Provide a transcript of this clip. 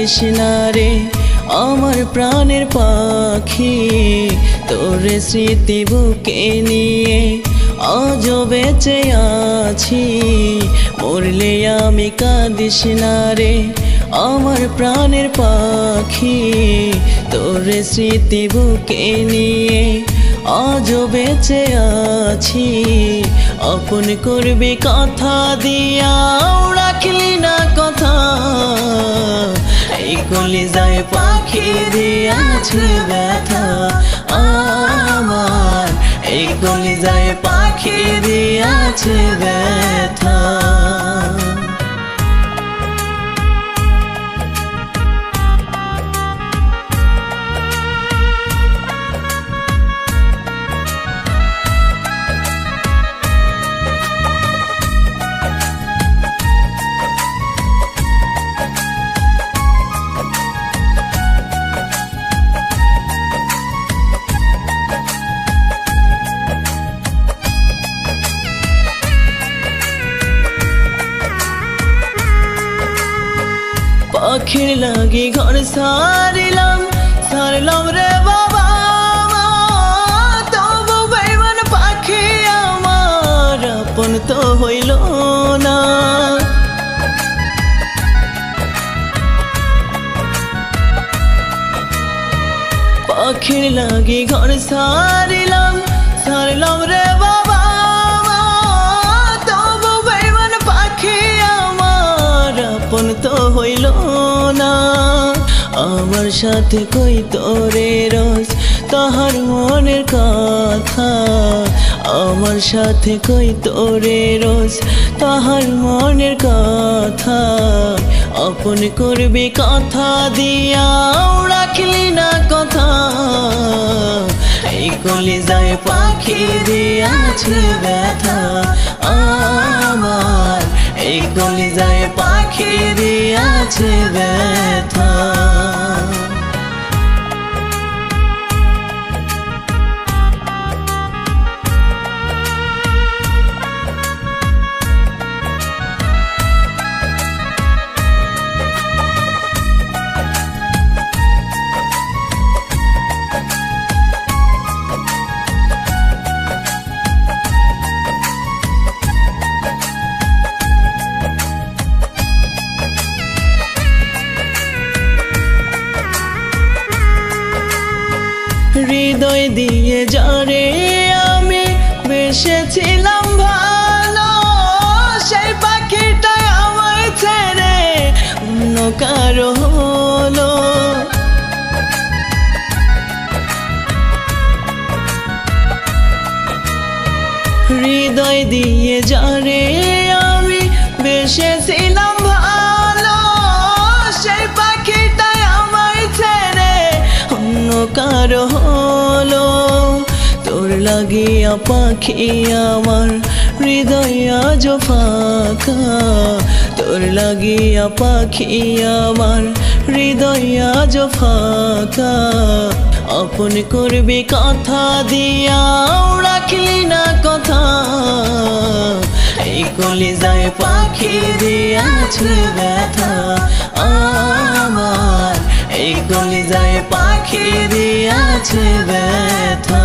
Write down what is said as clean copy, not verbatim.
কাঁদিস না রে আমার প্রাণের পাখি তোর স্মৃতি বুকে নিয়ে আজও বেঁচে আছি মরলে আমি কাঁদিস না রে আমার প্রাণের পাখি তোর স্মৃতি বুকে নিয়ে আজও বেঁচে আছি আপন করবি কথা দিয়া রাখলি না কথা এই কলিজায় পাখি দিয়াছে ব্যথা আমার এই কলিজায় পাখি দিয়াছে ব্যথা পাখির লাগি ঘর সারলাম রে বাবা তবু বেইমান পাখি আমার আপন তো হইল না পাখির লাগি ঘর সারলাম রে বাবা তবু বেইমান পাখি আমার আপন তো হইল না আমার সাথে কই তোরে রোজ তাহার মনের কথা আমার সাথে কই তোরে রোজ তাহার মনের কথা আপন করবি কথা দিয়া রাখলি না কথা এই কলিজায় পাখি দিয়াছে ব্যথা আমার এই কলিজায় পাখি দিয়াছে ব্যথা হৃদয় দিয়ে যারে আমি বেসেছিলাম ভালো সেই পাখিটা আমায় ছেড়ে অন্য কারো হলো হৃদয় দিয়ে যারে আমি বেসেছিলাম ভালো সেই পাখিটা আমায় ছেড়ে অন্য কারো হলো তোর লাগিয়া পাখি আমার হৃদয় আজ ফাঁকা তোর লাগিয়া পাখি আমার হৃদয় আজ ফাঁকা আপন করবি কথা দিয়া রাখলি না কথা এই কলিজায় পাখি দিয়াছে ব্যথা আমার এই কলিজায় পাখি দিয়াছে ব্যথা।